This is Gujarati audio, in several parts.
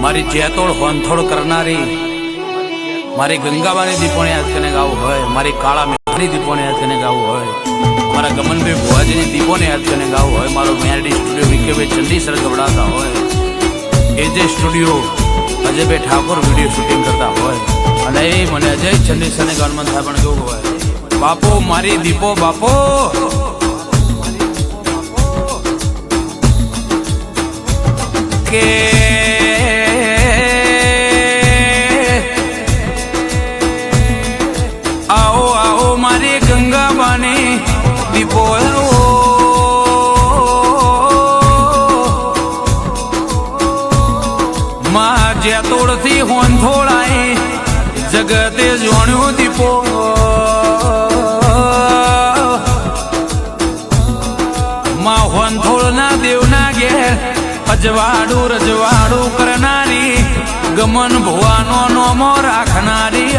મારી જેતોડ હોનથોડ કરનારી મારી ગંગાબાની દીપોને યાદ કરીને ગાવું હોય, મારી કાળા મેઘની દીપોને યાદ કરીને ગાવું હોય, મારા ગમનભાઈ ભુવાજીની દીપોને યાદ કરીને ગાવું હોય, મારો મેરડી સ્ટુડિયો વિકેભાઈ ચંડીસર ગવડાતા હોય, એજે સ્ટુડિયો અજયભાઈ ઠાકોર વિડીયો શૂટિંગ કરતા હોય અને એ મને અજય ચંડીસરને ગાનમાં થાય પણ કેવું હોય, બાપો મારી દીપો બાપો કે આવો આવો મારી ગંગાબાની દીપો માં જેતોડથી હોનથોડાય જગતે જોણ્યો દીપો માં હોનથોડના દેવના ઘેર અજવાડું રજવાડું કરનારી ગમન ભુવાનો નોમો રાખનારી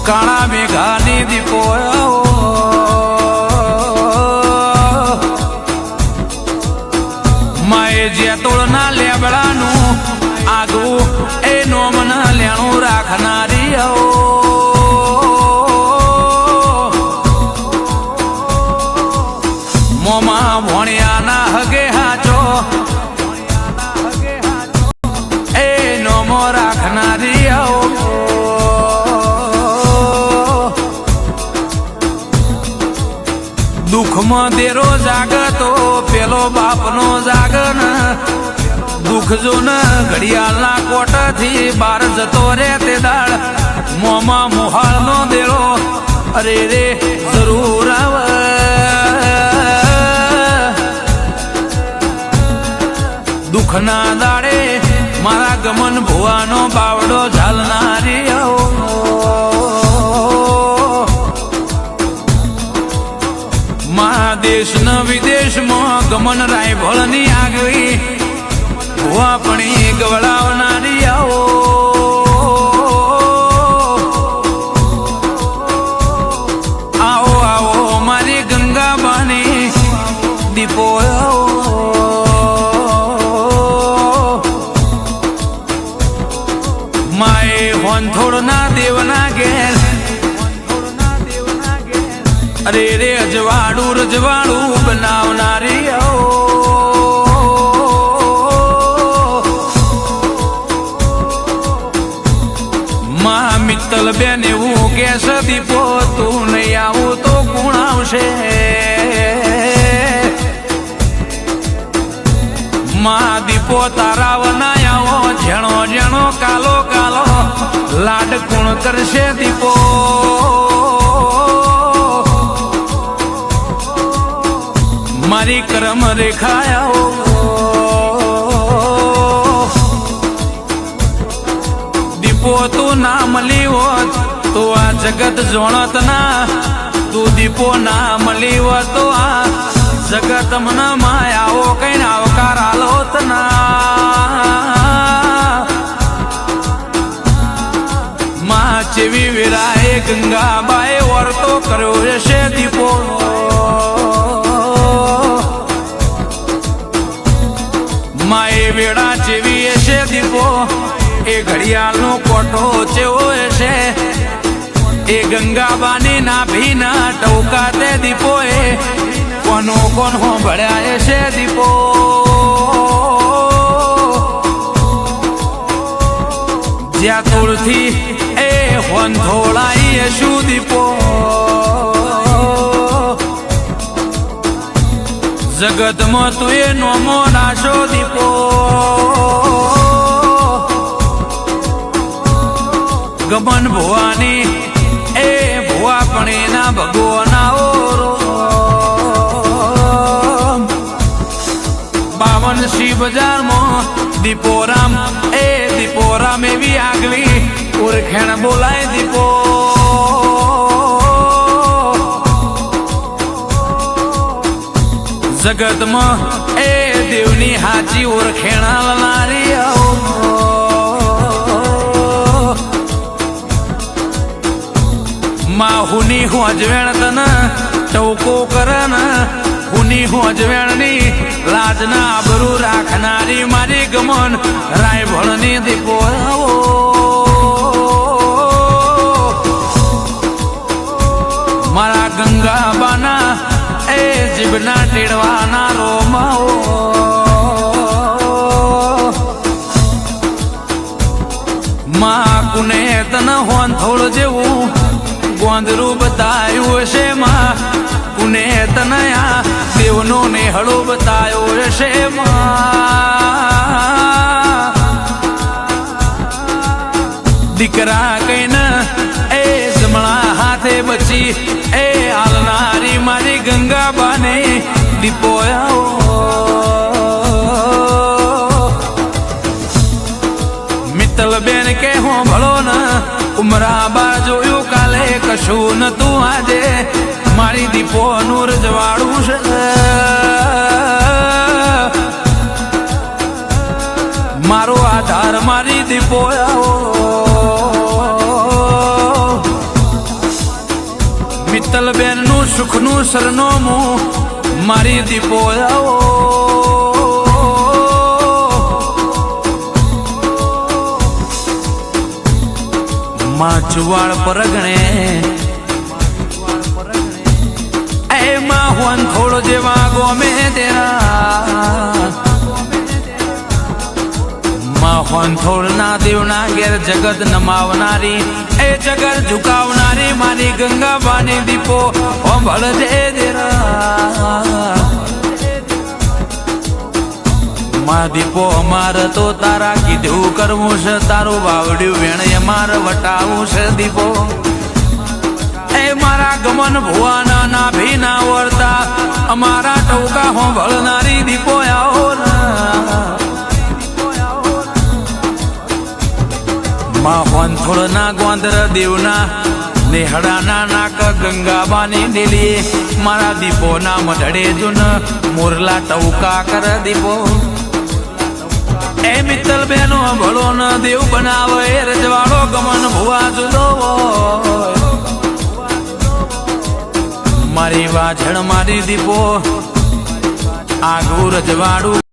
કાળા મેઘાની દીપો માએ જેતોડના લેબડાનું આગવું એ નોમના લેણું રાખનારી મોમાં ભણ્યાના હગે હાચો એ નોમો રાખનારી દુઃખમાં દેરો જાગતો પેલો બાપનો જાગન દુઃખ જો ન ઘડિયાળના કોટથી બાર જતો રે તે દાળ મોમાં મોહાળનો દેરો અરે રે જરૂર આવે દુઃખના દાડે મારા ગમન ભુવાનો બાવડો ઝાલનારી મા દેશ ન વિદેશમાં ગમન રાયભળની આગવી ભુવા પણ ગવડાવનારી આવો આવો મારી ગંગાબાની દીપો માએ હોનથોડના દેવના ઘેર અરે રે અજવાડું રજવાડું બનાવનારી મા મિત્તલ બેન એવું કેસ દીપો તું નહીં આવું તો કોણ આવશે મા દીપો તારા વનાયાવો જેણો જેણો કાલો કાલો લાડ કોણ કરશે દીપો મારી કરમ રેખાયા દીપો તું ના મળી હોત તો આ જગત જોણત ના તું દીપો ના મળી હોત તો આ જગત મન માયાઓ કઈ આવકાર આલોત ના માં ચેવી વેરાએ ગંગાબાએ વર્તો કર્યો હશે દીપો માએ વેળા જેવી હશે દીપો એ ઘડિયાળનો કોઠો ચેવો હશે એ ગંગાબાની નાભીના ટવકા તે દીપો એ કોનો કોણ ભળ્યા હશે દીપો જ્યાં તોડથી એ હોનથોડાઈ શું દીપો જગતમાં તું એ નોમો નાશો દીપો ગમન ભુવાની એ ભુવા પણ એના ભગવાના બાવન શી બજારમાં દીપોરામ એ દીપોરામ એવી આગવી ઓળખેણ બોલાય દીપો જગતમાં એ દેવની હાચી ઓળખેણા લનારી માહુની હોજવેણ તન ટવકો કરન ઉની હોજવેણની લાજના આબરૂ રાખનારી મારી ગમન રાયભણની દીપો મારા ગંગાબાના એ જીભના ટેડવાના રોમાઓ માં કુને તન હોન થોડ જેવું ગોંદરું બતાયું હશે માં કુને તનયા દેવનો નેહળો બતાયો હશે માં દીકરા કઈને એ જમણા હાથે બચી એ હાલનારી મારી ગંગાબાને દીપોયાઓ મિત્તલબેન કે હું ભળો ન ઉમરાબા જોયું કાલે કશું નતું આજે મારી દીપો નું રજવાડું છે મારો આધાર મારી દીપો મિત્તલબેન નું સુખનું સરનામું મારી દીપો માં ચુવાડ પરગણે એમાં હોન થોડો જેવા ગોમે તેરા માં હોન થોડ ના દેવના ઘેર જગત નમાવનારી એ જગત ઝુકાવનારી મારી ગંગાબાની દીપો ઓંભળ દે દેરા માં દીપો અમારે તો તારા કીધું કરવું છે તારું વાવડ્યું વેણ અમારે વટાવું છે દીપો એ મારા ગમન ભુવાના ના ભી ના વળતા અમારા ટોકા હોંભળનારી દીપો આવો માં હોનથોડ ના ગોંદર દેવના નેહડાના નાક ગંગાબાની ડેલી મારા દીપો ના મઢડે જુન મોરલા ટૌકા કર દીપો એ મિત્તલ બેનો ભળો ન દેવ બનાવે રજવાડો ગમન ભુવા જુદો મારી વાછણ મારી દીપો આગું રજવાડું